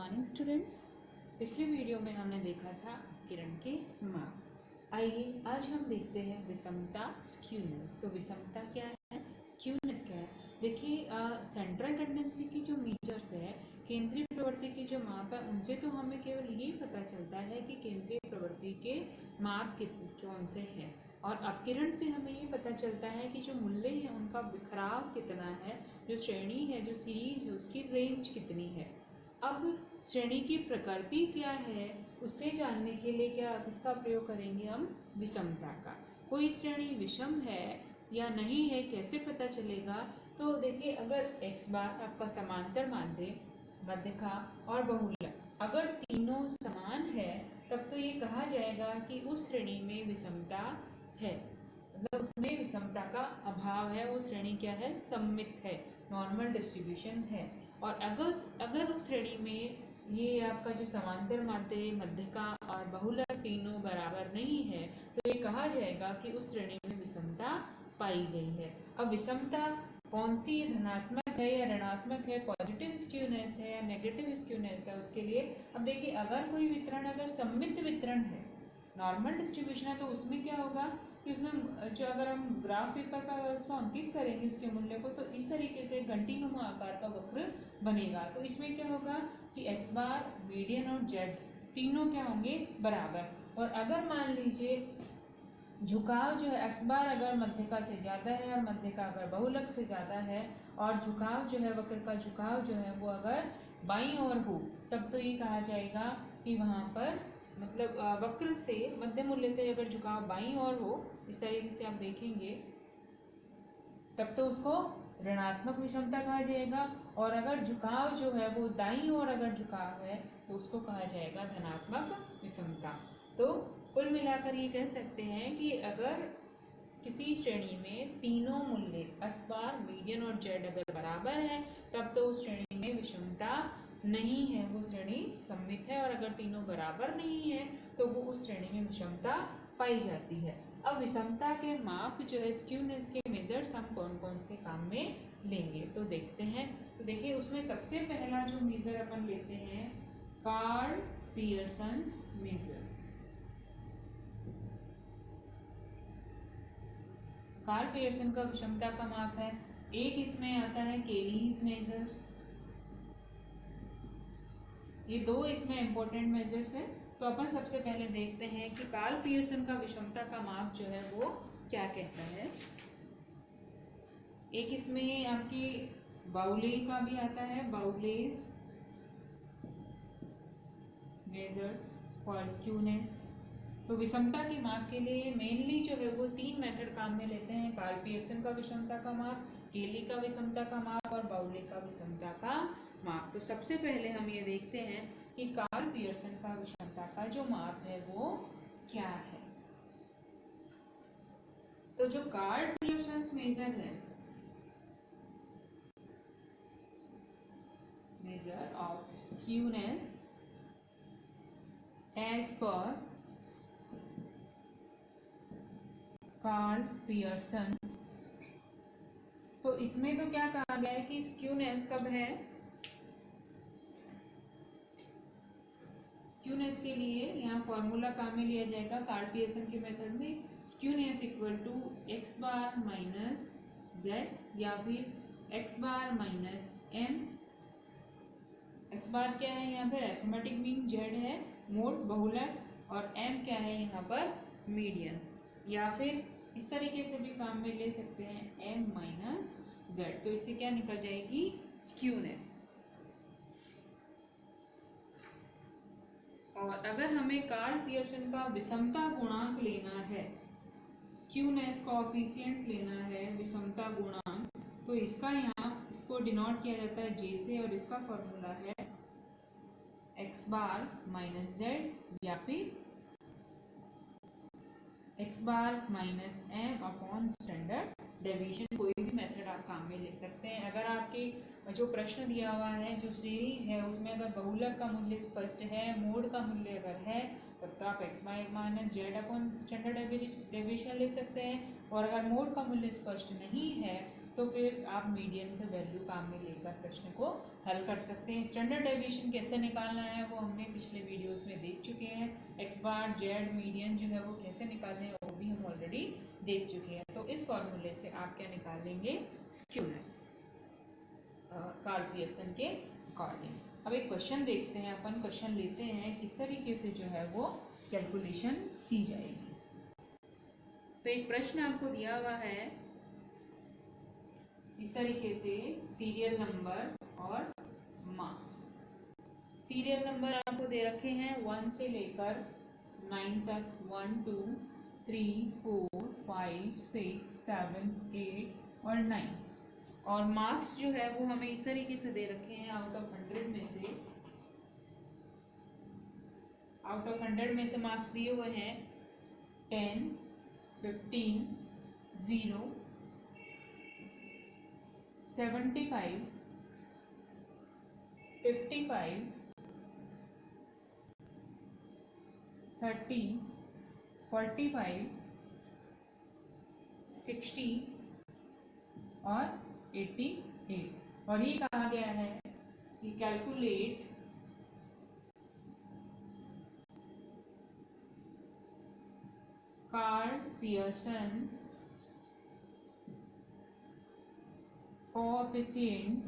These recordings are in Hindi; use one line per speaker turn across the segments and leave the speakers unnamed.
Morning students. पिछले वीडियो में हमने देखा था किरण के माप। आइए आज हम देखते हैं विषमता स्क्यूनेस। तो विषमता क्या है, स्क्यूनेस क्या है। देखिए सेंट्रल टेंडेंसी की जो मेजर्स है, केंद्रीय प्रवृत्ति की जो माप है, उनसे तो हमें केवल यही पता चलता है कि केंद्रीय प्रवृत्ति के माप कौन से हैं, और अपकिरण से हमें ये पता चलता है कि जो मूल्य है उनका बिखराव कितना है, जो श्रेणी है, जो सीरीज है, उसकी रेंज कितनी है। अब श्रेणी की प्रकृति क्या है उससे जानने के लिए किसका प्रयोग करेंगे हम, विषमता का। कोई श्रेणी विषम है या नहीं है कैसे पता चलेगा। तो देखिए अगर x बार आपका समांतर माध्य, मध्यका और बहुलक अगर तीनों समान है तब तो ये कहा जाएगा कि उस श्रेणी में विषमता है, मतलब उसमें विषमता का अभाव है, वो श्रेणी क्या है, सममित है, नॉर्मल डिस्ट्रीब्यूशन है। और अगर उस श्रेणी में ये आपका जो समांतर माध्य, मध्यका और बहुलक तीनों बराबर नहीं है तो ये कहा जाएगा कि उस श्रेणी में विषमता पाई गई है। अब विषमता कौन सी, धनात्मक है या ऋणात्मक है, पॉजिटिव स्क्यूनेस है या नेगेटिव स्क्यूनेस है, उसके लिए अब देखिए अगर कोई वितरण अगर सममित वितरण है, नॉर्मल डिस्ट्रीब्यूशन है, तो उसमें क्या होगा कि उसमें जो अगर हम ग्राफ पेपर पर उसको अंकित करेंगे उसके मूल्य को, तो इस तरीके से घंटीनुमा आकार का वक्र बनेगा। तो इसमें क्या होगा कि x बार, मीडियन और z तीनों क्या होंगे, बराबर। और अगर मान लीजिए झुकाव जो है x बार अगर मध्यका से ज़्यादा है और मध्यका अगर बहुलक से ज़्यादा है, और झुकाव जो है वक्र का झुकाव जो है वो अगर बाईं ओर हो, तब तो ये कहा जाएगा कि वहाँ पर मतलब वक्र से मध्य मूल्य से अगर झुकाव बाईं ओर हो, इस तरीके से आप देखेंगे, तब तो उसको ऋणात्मक विषमता कहा जाएगा। और अगर झुकाव जो है वो दाईं ओर अगर झुकाव है तो उसको कहा जाएगा धनात्मक विषमता। तो कुल मिलाकर ये कह सकते हैं कि अगर किसी श्रेणी में तीनों मूल्य x बार, मीडियन और z अगर बराबर है तब तो उस श्रेणी में विषमता नहीं है, वो श्रेणी सममित है। और अगर तीनों बराबर नहीं है तो वो उस श्रेणी में विषमता पाई जाती है। अब विषमता के माप जो है, स्क्यूनेस के मेजर्स हम कौन कौन से काम में लेंगे तो देखते हैं। तो देखिए उसमें सबसे पहला जो मेजर अपन लेते हैं, Karl Pearson's measure. Karl Pearson का विषमता का माप है। एक इसमें आता है केलीज मेजर्स, ये दो इसमें इंपॉर्टेंट मेजर्स है। तो अपन सबसे पहले देखते हैं कि कार्ल पियर्सन का विषमता का माप जो है वो क्या कहता है। एक इसमें आपकी बाउले का भी आता है, बाउलेस मेजर फॉर स्क्यूनेस। तो विषमता के माप के लिए मेनली जो है वो तीन मेथड काम में लेते हैं, कार्ल पियर्सन का विषमता का माप, केली का विषमता का माप और बाउले का विषमता का माप। तो सबसे पहले हम ये देखते हैं कि कार्ल पियर्सन का विषमता का जो माप है वो क्या है। तो जो कार्ल पियर्सन मेजर है, measure of skewness as per Karl Pearson, तो इसमें तो क्या कहा गया है कि स्क्यूनेस कब है, स्क्यूनेस के लिए यहाँ फॉर्मूला काम में लिया जाएगा कार्ल पियर्सन के मेथड में, skewness equal to x bar minus Z या फिर X bar minus M. X bar क्या है यहाँ पर अरिथमेटिक मीन, जेड है मोड बहुलक, और एम क्या है यहाँ पर मीडियन। या फिर इस तरीके से भी काम में ले सकते हैं एम माइनस जेड। तो इससे क्या निकल जाएगी, स्क्यूनेस। और अगर हमें कार्ल पियर्सन का विषमता गुणांक लेना है, स्क्यूनेस कोएफिशिएंट लेना है, विषमता गुणांक, तो इसका यहाँ इसको डिनोट किया जाता है जे से, और इसका फॉर्मूला है एक्स बार माइनस जेड या फिर X bar minus M upon standard deviation. कोई भी मेथड आप काम में ले सकते हैं। अगर आपके जो प्रश्न दिया हुआ है, जो सीरीज है, उसमें अगर बहुलक का मूल्य स्पष्ट है, मोड का मूल्य अगर है, तब तो आप X bar minus Z upon standard deviation ले सकते हैं। और अगर मोड का मूल्य स्पष्ट नहीं है तो फिर आप मीडियन का वैल्यू काम में लेकर प्रश्न को हल कर सकते हैं। स्टैंडर्ड डेविएशन कैसे निकालना है वो हमने पिछले वीडियोस में देख चुके हैं। एक्स बार जेड मीडियन जो है वो कैसे निकालने हैं वो भी हम ऑलरेडी देख चुके हैं। तो इस फॉर्मूले से आप क्या निकाल लेंगे, स्क्यूनेस कार्ल पियर्सन के अकॉर्डिंग। अब एक क्वेश्चन देखते हैं, अपन क्वेश्चन लेते हैं किस तरीके से जो है वो कैलकुलेशन की जाएगी। तो एक प्रश्न आपको दिया हुआ है इस तरीके से, सीरियल नंबर और मार्क्स। सीरियल नंबर आपको दे रखे हैं 1 से लेकर 9 तक, 1 2 3 4 5 6 7 8 और 9। और मार्क्स जो है वो हमें इस तरीके से दे रखे हैं आउट ऑफ 100 में से, आउट ऑफ 100 में से मार्क्स दिए हुए हैं 10 15 0 75 55 30 45 60 और 88। और ये कहा गया है कि calculate Karl Pearson coefficient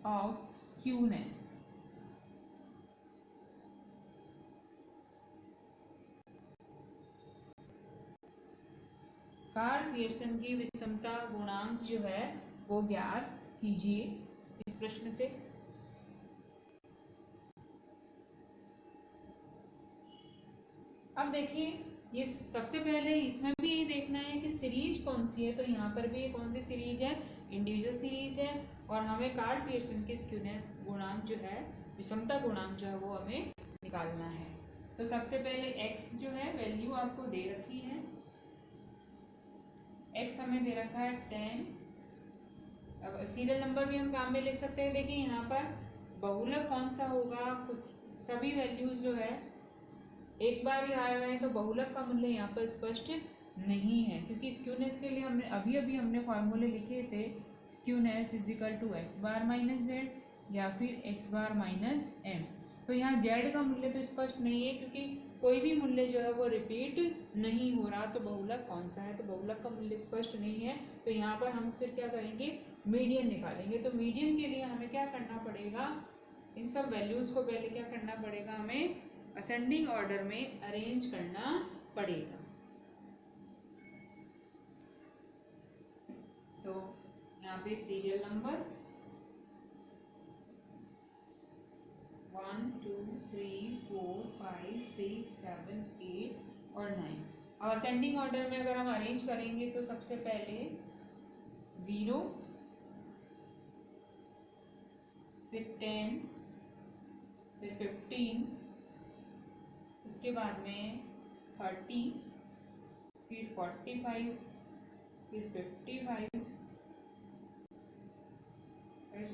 of skewness. Karl Pearson की विषमता गुणांक जो है वो ज्ञात कीजिए इस प्रश्न से। अब देखिए, ये सबसे पहले इसमें भी यही देखना है कि सीरीज कौन सी है। तो यहाँ पर भी कौन सी सीरीज है, इंडिविजुअल सीरीज है। और हमें कार्ल पियर्सन के स्क्यूनेस गुणांक जो है, विषमता गुणांक जो है वो हमें निकालना है। तो सबसे पहले x जो है वैल्यू आपको दे रखी है, x हमें दे रखा है 10। अब सीरियल नंबर भी हम काम में ले सकते हैं। देखिए यहाँ पर बहुलक कौन सा होगा, कुछ सभी वैल्यूज जो है एक बार ही आए हुए हैं, तो बहुलक का मूल्य यहाँ पर स्पष्ट नहीं है, क्योंकि स्क्यूनेस के लिए हमने अभी हमने फॉर्मूले लिखे थे, skewness is equal to x bar minus Z या फिर एक्स बार माइनस एम। तो यहाँ जेड का मूल्य तो स्पष्ट नहीं है, क्योंकि कोई भी मूल्य जो है वो रिपीट नहीं हो रहा। तो बहुलक कौन सा है, तो बहुलक का मूल्य स्पष्ट नहीं है। तो यहाँ पर हम फिर क्या करेंगे, मीडियन निकालेंगे। तो मीडियन के लिए हमें क्या करना पड़ेगा, इन सब वैल्यूज को पहले क्या करना पड़ेगा, हमें असेंडिंग ऑर्डर में अरेंज करना पड़ेगा। तो यहाँ पे सीरियल नंबर 1 2 3 4 5 6 7 8 और 9। अब असेंडिंग ऑर्डर में अगर हम अरेंज करेंगे तो सबसे पहले 0, फिर 10, फिर 15, उसके बाद में 30, फिर 45, फिर 55, फिर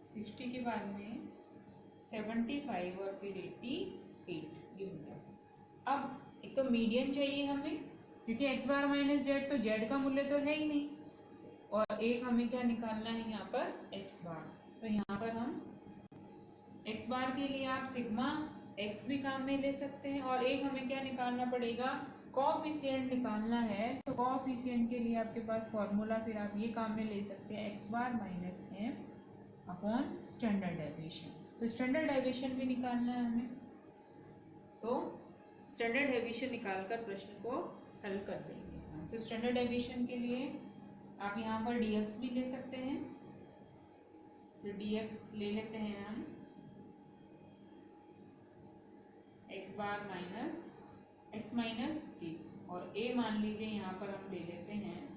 60 के बाद में 75 और फिर 88। ये हो गया। अब एक तो मीडियन चाहिए हमें, क्योंकि एक्स बार माइनस जेड, तो जेड का मूल्य तो है ही नहीं। और एक हमें क्या निकालना है यहाँ पर, एक्स बार। तो यहाँ पर हम एक्स बार के लिए आप सिग्मा एक्स भी काम में ले सकते हैं। और एक हमें क्या निकालना पड़ेगा, कोएफिशिएंट निकालना है। तो कोएफिशिएंट के लिए आपके पास फॉर्मूला फिर आप ये काम में ले सकते हैं, X bar minus M upon standard deviation. तो स्टैंडर्ड डेविएशन भी निकालना है हमें। तो स्टैंडर्ड डेविएशन निकालकर प्रश्न को हल कर देंगे। तो स्टैंडर्ड डेविएशन के लिए आप यहाँ पर dx भी ले सकते हैं। तो dx ले लेते हैं हम x बार माइनस x माइनस ए, और a मान लीजिए यहाँ पर हम ले लेते हैं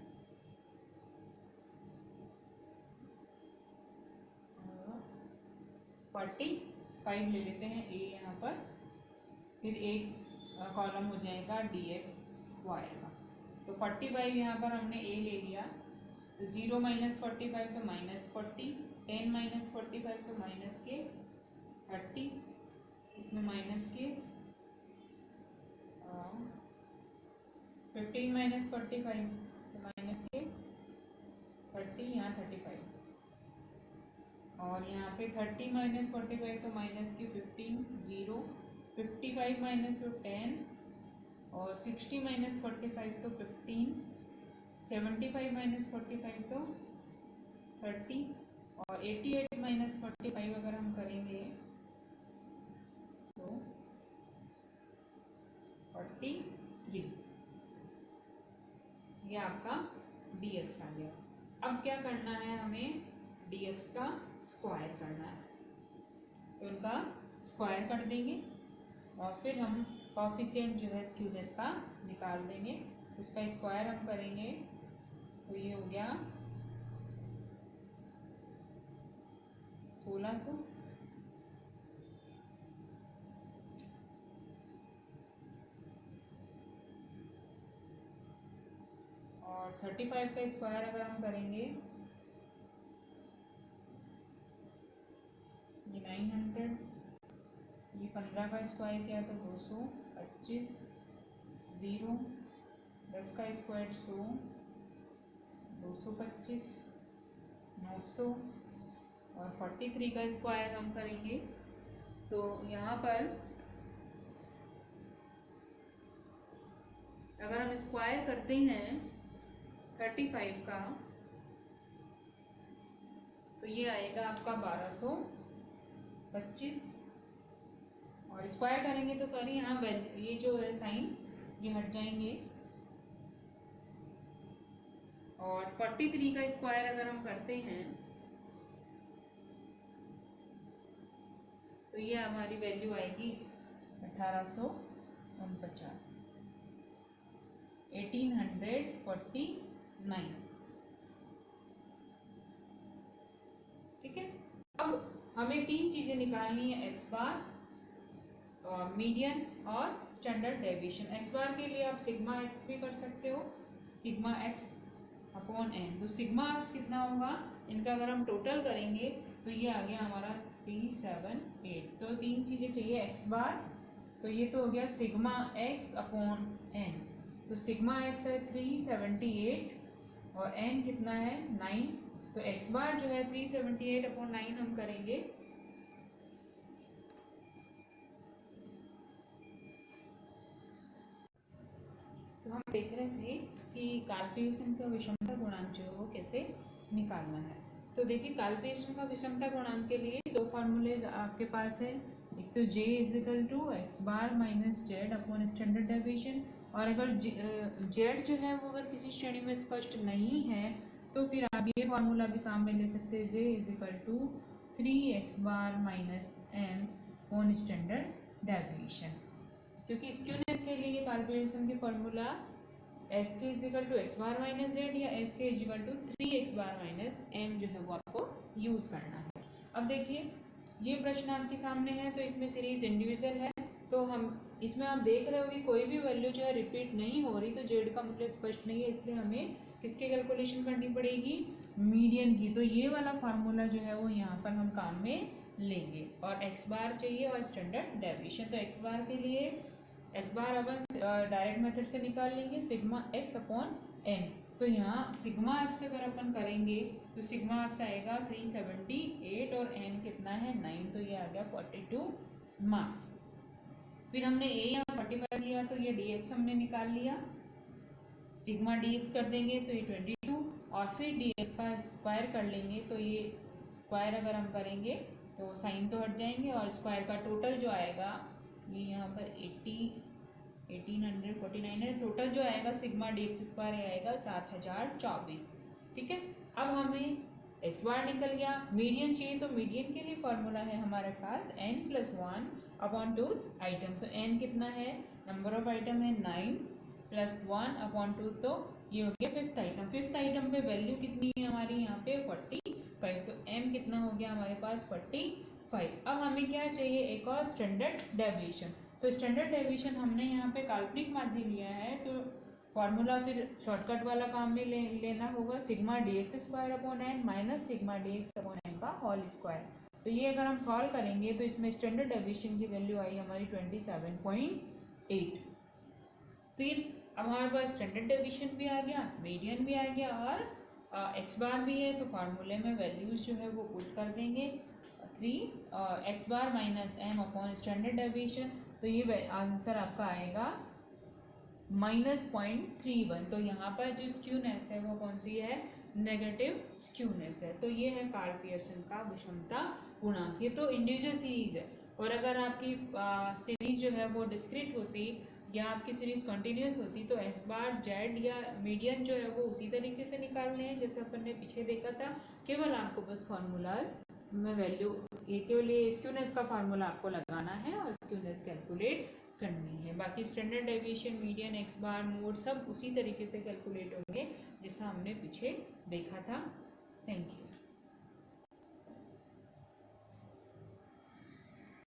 45 ले लेते हैं a यहाँ पर। फिर एक कॉलम हो जाएगा dx स्क्वायर का। तो 45 यहाँ पर हमने a ले लिया, तो 0 माइनस 45 तो माइनस 40, 10 माइनस 45 तो माइनस के 30, इसमें माइनस के 15 माइनस 45 तो माइनस के 30, यहाँ 35 और यहाँ पे 30 माइनस 45 तो माइनस की 15, 0, 55 माइनस तो 10 और 60 माइनस 45 तो 15, 75 माइनस 45 तो 30 और 88 माइनस 45 अगर हम करेंगे तो 43। ये आपका dx आ गया। अब क्या करना है, हमें dx का स्क्वायर करना है, तो इनका स्क्वायर कर देंगे और फिर हम कॉफिशिएंट जो है स्क्यूनेस का निकाल देंगे। तो इसका स्क्वायर हम करेंगे तो ये हो गया 1600 और 35 का स्क्वायर अगर हम करेंगे ये 900, ये 15 का स्क्वायर किया तो 225, 0, 10 का स्क्वायर 100, 225, 900 और 43 का स्क्वायर हम करेंगे तो यहाँ पर अगर हम स्क्वायर करते हैं 35 का तो ये आएगा आपका 1225 और स्क्वायर करेंगे तो सॉरी यहाँ ये जो है साइन ये हट जाएंगे और 43 का स्क्वायर अगर हम करते हैं तो ये हमारी वैल्यू आएगी 1849, 1849। ठीक है। अब हमें तीन चीजें निकालनी है, एक्स बार, मीडियन और स्टैंडर्ड डेविएशन। एक्स बार के लिए आप सिग्मा एक्स भी कर सकते हो, सिग्मा एक्स अपॉन एन। तो सिग्मा एक्स कितना होगा, इनका अगर हम टोटल करेंगे तो ये आ गया हमारा 378। तो तीन चीजें चाहिए, एक्स बार, तो ये तो हो गया सिग्मा एक्स अपॉन एन। तो सिग्मा एक्स है 378 और एन कितना है 9। तो एक्स बार जो है 378 अपॉन 9 हम करेंगे तो हम देख रहे थे कि कार्टेशियन का विषमता गुणांक जो है वो कैसे निकालना है। तो देखिए कार्टेशियन का विषमता गुणांक के लिए दो फार्मूले आपके पास है, एक तो j is equal to x bar minus Z upon standard deviation, और अगर जेड जो है वो अगर किसी श्रेणी में स्पष्ट नहीं है तो फिर आप ये फार्मूला भी काम में ले सकते हैं, j is equal to 3x bar minus m upon standard deviation. क्योंकि स्क्यूनेस के लिए कैलकुलेशन के formula S k is equal to x bar minus Z या S k is equal to 3x bar minus M जो है वो आपको यूज करना है। अब देखिए ये प्रश्न आपके सामने है तो इसमें सीरीज इंडिविजुअल है, तो हम इसमें आप देख रहे हो कि कोई भी वैल्यू जो है रिपीट नहीं हो रही, तो जेड का मूल्य स्पष्ट नहीं है, इसलिए हमें किसकी कैलकुलेशन करनी पड़ेगी, मीडियन की। तो ये वाला फार्मूला जो है वो यहाँ पर हम काम में लेंगे और एक्स बार चाहिए और स्टैंडर्ड डेविएशन। तो एक्स बार के लिए एक्स बार अपन डायरेक्ट मेथड से निकाल लेंगे, सिग्मा एक्स अपॉन एन। तो यहाँ सिग्मा एक्स अगर अपन करेंगे तो सिग्मा एक्स आएगा 378 और एन कितना है 9, तो ये आ गया 42 मार्क्स। फिर हमने ए यहाँ 45 लिया तो ये dx हमने निकाल लिया, सिग्मा dx कर देंगे तो ये 22 और फिर dx का स्क्वायर कर लेंगे तो ये स्क्वायर अगर हम करेंगे तो साइन तो हट जाएंगे और स्क्वायर का टोटल जो आएगा ये यहाँ पर 1849 टोटल जो आएगा सिग्मा dx स्क्वायर आएगा 7024। ठीक है। अब हमें एक्स बार निकल गया, मीडियन चाहिए तो मीडियन के लिए फॉर्मूला है हमारे पास n+1 अपॉन 2 आइटम। तो n कितना है, नंबर ऑफ आइटम है 9 +1 अपॉन 2, तो ये हो गया फिफ्थ आइटम। फिफ्थ आइटम पे वैल्यू कितनी है हमारी यहाँ पे 45, तो m कितना हो गया हमारे पास 45। अब हमें क्या चाहिए, एक और स्टैंडर्ड डेविएशन। तो स्टैंडर्ड डेविएशन हमने यहाँ पे काल्पनिक माध्य लिया है, तो फॉर्मूला फिर शॉर्टकट वाला काम में लेना होगा, sigma dx square upon N minus sigma dx upon N का होल स्क्वायर। तो ये अगर हम सॉल्व करेंगे तो इसमें स्टैंडर्ड डेविएशन की वैल्यू आई हमारी 27.8। फिर अब हमारे पास स्टैंडर्ड डेविएशन भी आ गया, मीडियन भी आ गया और एक्स बार भी है, तो फार्मूले में वैल्यूज जो है वो पुट कर देंगे 3 X bar minus M upon standard deviation, तो ये आंसर आपका आएगा -0.31। तो यहाँ पर जो स्क्यूनेस है वो कौन सी है, नेगेटिव स्क्यूनेस है। तो ये है कार्ल पियर्सन का विषमता गुणांक। ये तो इंडिविजुअल सीरीज है, और अगर आपकी सीरीज जो है वो डिस्क्रीट होती या आपकी सीरीज कंटिन्यूस होती तो एक्स बार जेड या मीडियन जो है वो उसी तरीके से निकालने हैं जैसे अपन ने पीछे देखा था। केवल आपको बस फार्मूला में वैल्यू, ये केवल ये स्क्यूनेस का फार्मूला आपको लगाना है और स्क्यूनेस कैलकुलेट करनी है। बाकी स्टैंडर्ड डेविएशन, मीडियन, एक्स बार, मोड सब उसी तरीके से कैलकुलेट होंगे जैसा हमने पीछे देखा था। Thank you.